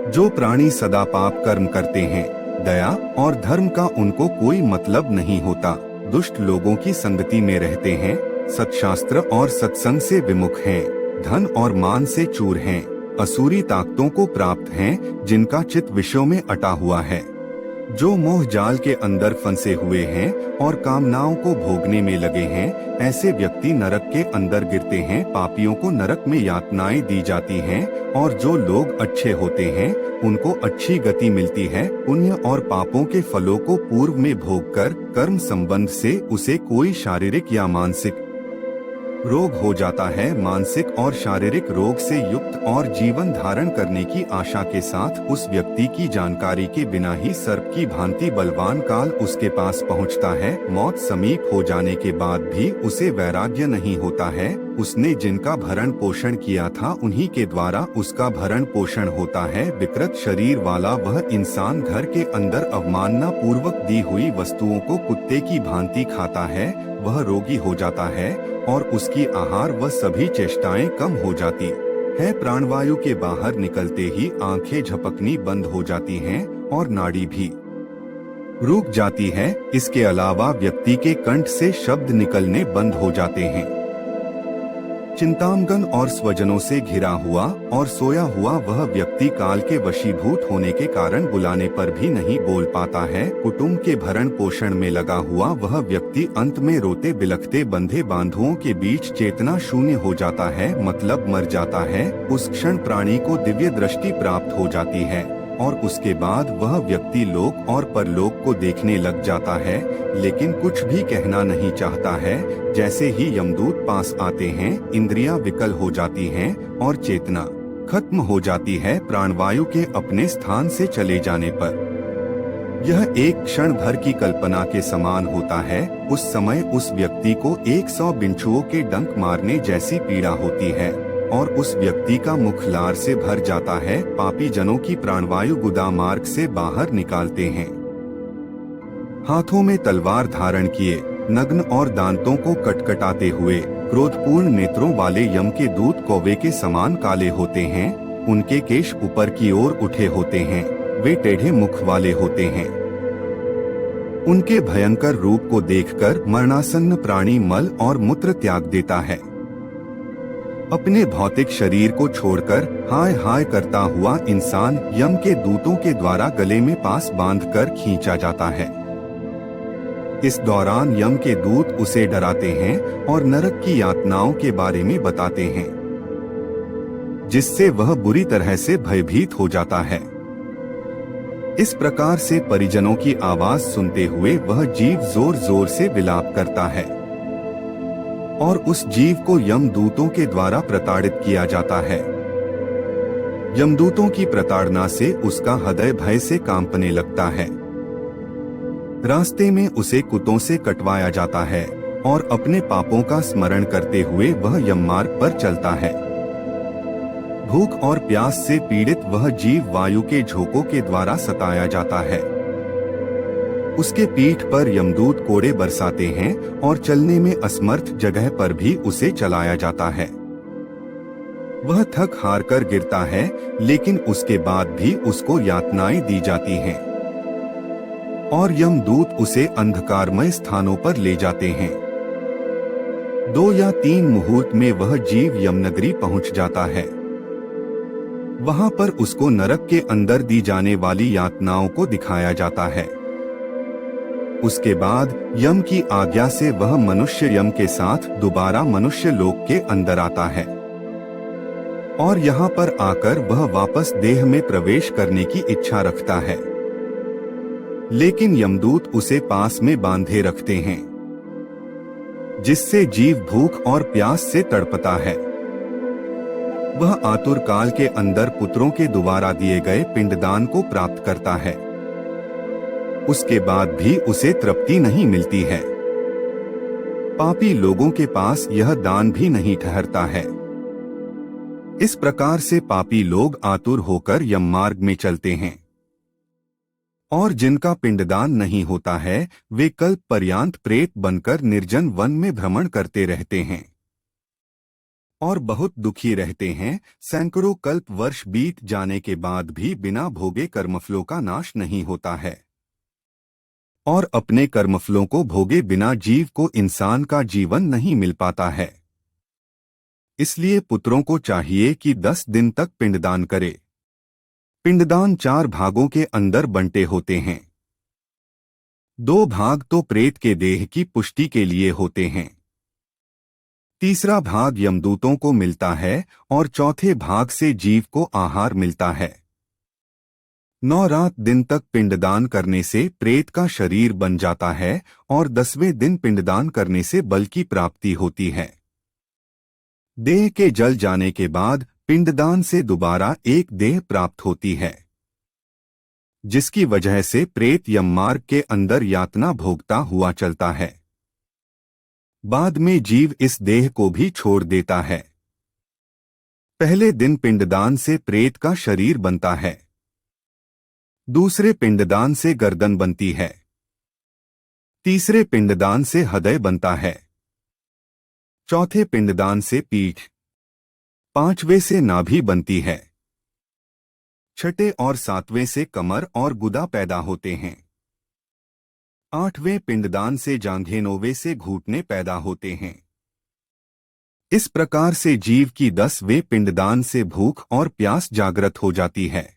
जो प्राणी सदा पाप कर्म करते हैं, दया और धर्म का उनको कोई मतलब नहीं होता, दुष्ट लोगों की संगति में रहते हैं, सत्शास्त्र और सत्संग से विमुख हैं, धन और मान से चूर हैं, असुरी ताकतों को प्राप्त हैं, जिनका चित्त विषयों में अटा हुआ है, जो मोह जाल के अंदर फंसे हुए हैं और कामनाओं को भोगने में लगे हैं, ऐसे व्यक्ति नरक के अंदर गिरते हैं। पापियों को नरक में यातनाएं दी जाती हैं और जो लोग अच्छे होते हैं उनको अच्छी गति मिलती है। पुण्य और पापों के फलों को पूर्व में भोगकर कर्म संबंध से उसे कोई शारीरिक या मानसिक रोग हो जाता है। मानसिक और शारीरिक रोग से युक्त और जीवन धारण करने की आशा के साथ उस व्यक्ति की जानकारी के बिना ही सर्प की भांति बलवान काल उसके पास पहुंचता है। मौत समीप हो जाने के बाद भी उसे वैराग्य नहीं होता है। उसने जिनका भरण पोषण किया था उन्हीं के द्वारा उसका भरण पोषण होता है। विकृत शरीर वाला वह इंसान घर के अंदर अवमानना पूर्वक दी हुई वस्तुओं को कुत्ते की भांति खाता है। वह रोगी हो जाता है और उसकी आहार व सभी चेष्टाएं कम हो जाती है। प्राणवायु के बाहर निकलते ही आंखें झपकनी बंद हो जाती हैं और नाड़ी भी रुक जाती है। इसके अलावा व्यक्ति के कंठ से शब्द निकलने बंद हो जाते हैं। चिंतामग्न और स्वजनों से घिरा हुआ और सोया हुआ वह व्यक्ति काल के वशीभूत होने के कारण बुलाने पर भी नहीं बोल पाता है। कुटुंब के भरण पोषण में लगा हुआ वह व्यक्ति अंत में रोते बिलखते बंधे बांधुओं के बीच चेतना शून्य हो जाता है, मतलब मर जाता है। उस क्षण प्राणी को दिव्य दृष्टि प्राप्त हो जाती है और उसके बाद वह व्यक्ति लोक और परलोक को देखने लग जाता है, लेकिन कुछ भी कहना नहीं चाहता है। जैसे ही यमदूत पास आते हैं, इंद्रियां विकल हो जाती हैं और चेतना खत्म हो जाती है। प्राणवायु के अपने स्थान से चले जाने पर यह एक क्षण भर की कल्पना के समान होता है। उस समय उस व्यक्ति को 100 बिच्छुओं के डंक मारने जैसी पीड़ा होती है और उस व्यक्ति का मुख लार से भर जाता है। पापी जनों की प्राणवायु गुदा मार्ग से बाहर निकालते हैं। हाथों में तलवार धारण किए, नग्न और दांतों को कटकटाते हुए, क्रोधपूर्ण नेत्रों वाले यम के दूत कौवे के समान काले होते हैं। उनके केश ऊपर की ओर उठे होते हैं, वे टेढ़े मुख वाले होते हैं। उनके भयंकर रूप को देखकर मरणासन्न प्राणी मल और मूत्र त्याग देता है। अपने भौतिक शरीर को छोड़कर हाय हाय करता हुआ इंसान यम के दूतों के द्वारा गले में पास बांधकर खींचा जाता है। इस दौरान यम के दूत उसे डराते हैं और नरक की यातनाओं के बारे में बताते हैं, जिससे वह बुरी तरह से भयभीत हो जाता है। इस प्रकार से परिजनों की आवाज सुनते हुए वह जीव जोर जोर से विलाप करता है और उस जीव को यमदूतों के द्वारा प्रताड़ित किया जाता है। यमदूतों की प्रताड़ना से उसका हृदय भय से कांपने लगता है। रास्ते में उसे कुत्तों से कटवाया जाता है और अपने पापों का स्मरण करते हुए वह यममार्ग पर चलता है। भूख और प्यास से पीड़ित वह जीव वायु के झोंकों के द्वारा सताया जाता है। उसके पीठ पर यमदूत कोड़े बरसाते हैं और चलने में असमर्थ जगह पर भी उसे चलाया जाता है। वह थक हार कर गिरता है, लेकिन उसके बाद भी उसको यातनाएं दी जाती हैं और यमदूत उसे अंधकारमय स्थानों पर ले जाते हैं। 2 या 3 मुहूर्त में वह जीव यमनगरी पहुंच जाता है। वहां पर उसको नरक के अंदर दी जाने वाली यातनाओं को दिखाया जाता है। उसके बाद यम की आज्ञा से वह मनुष्य यम के साथ दोबारा मनुष्य लोक के अंदर आता है और यहाँ पर आकर वह वापस देह में प्रवेश करने की इच्छा रखता है, लेकिन यमदूत उसे पास में बांधे रखते हैं, जिससे जीव भूख और प्यास से तड़पता है। वह आतुर काल के अंदर पुत्रों के द्वारा दिए गए पिंडदान को प्राप्त करता है। उसके बाद भी उसे तृप्ति नहीं मिलती है। पापी लोगों के पास यह दान भी नहीं ठहरता है। इस प्रकार से पापी लोग आतुर होकर यम मार्ग में चलते हैं और जिनका पिंडदान नहीं होता है वे कल्प पर्यंत प्रेत बनकर निर्जन वन में भ्रमण करते रहते हैं। और बहुत दुखी रहते हैं। सैकड़ों कल्प वर्ष बीत जाने के बाद भी बिना भोगे कर्मफलों का नाश नहीं होता है, और अपने कर्मफलों को भोगे बिना जीव को इंसान का जीवन नहीं मिल पाता है। इसलिए पुत्रों को चाहिए कि 10 दिन तक पिंडदान करे। पिंडदान 4 भागों के अंदर बंटे होते हैं। 2 भाग तो प्रेत के देह की पुष्टि के लिए होते हैं, तीसरा भाग यमदूतों को मिलता है और चौथे भाग से जीव को आहार मिलता है। 9 रात दिन तक पिंडदान करने से प्रेत का शरीर बन जाता है और 10वें दिन पिंडदान करने से बल की प्राप्ति होती है। देह के जल जाने के बाद पिंडदान से दोबारा एक देह प्राप्त होती है, जिसकी वजह से प्रेत यममार्ग के अंदर यातना भोगता हुआ चलता है। बाद में जीव इस देह को भी छोड़ देता है। पहले दिन पिंडदान से प्रेत का शरीर बनता है, दूसरे पिंडदान से गर्दन बनती है, तीसरे पिंडदान से हृदय बनता है, चौथे पिंडदान से पीठ, 5वें से नाभि बनती है, छठे और 7वें से कमर और गुदा पैदा होते हैं, 8वें पिंडदान से जांघें, 9वें से घुटने पैदा होते हैं। इस प्रकार से जीव की 10वें पिंडदान से भूख और प्यास जागृत हो जाती है।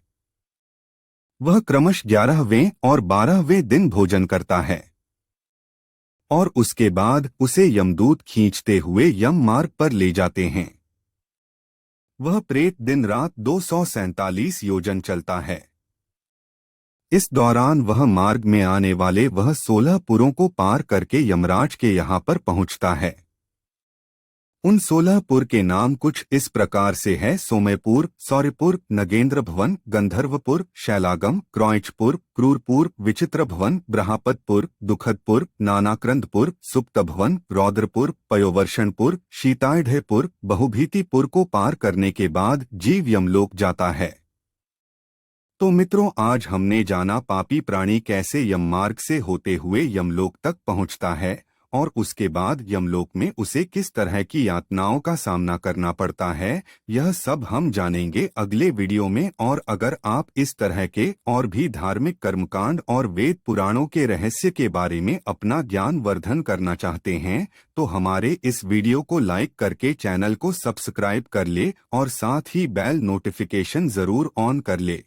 वह क्रमश 11वें और 12वें दिन भोजन करता है और उसके बाद उसे यमदूत खींचते हुए यम मार्ग पर ले जाते हैं। वह प्रेत दिन रात 247 योजन चलता है। इस दौरान वह मार्ग में आने वाले वह 16 पुरों को पार करके यमराज के यहाँ पर पहुँचता है। उन 16 पुर के नाम कुछ इस प्रकार से है: सोमयपुर, सौर्यपुर, नगेंद्र भवन, गंधर्वपुर, शैलागम, क्रौंचपुर, क्रूरपुर, विचित्र भवन, ब्रहापतपुर, दुखदपुर, नानाक्रंदपुर, सुप्त भवन, रौद्रपुर, पयोवर्षणपुर, शीताढ़पुर, बहुभीतिपुर को पार करने के बाद जीव यमलोक जाता है। तो मित्रों, आज हमने जाना पापी प्राणी कैसे यममार्ग से होते हुए यमलोक तक पहुंचता है और उसके बाद यमलोक में उसे किस तरह की यातनाओं का सामना करना पड़ता है। यह सब हम जानेंगे अगले वीडियो में। और अगर आप इस तरह के और भी धार्मिक कर्मकांड और वेद पुराणों के रहस्य के बारे में अपना ज्ञान वर्धन करना चाहते हैं तो हमारे इस वीडियो को लाइक करके चैनल को सब्सक्राइब कर ले और साथ ही बेल नोटिफिकेशन जरूर ऑन कर ले।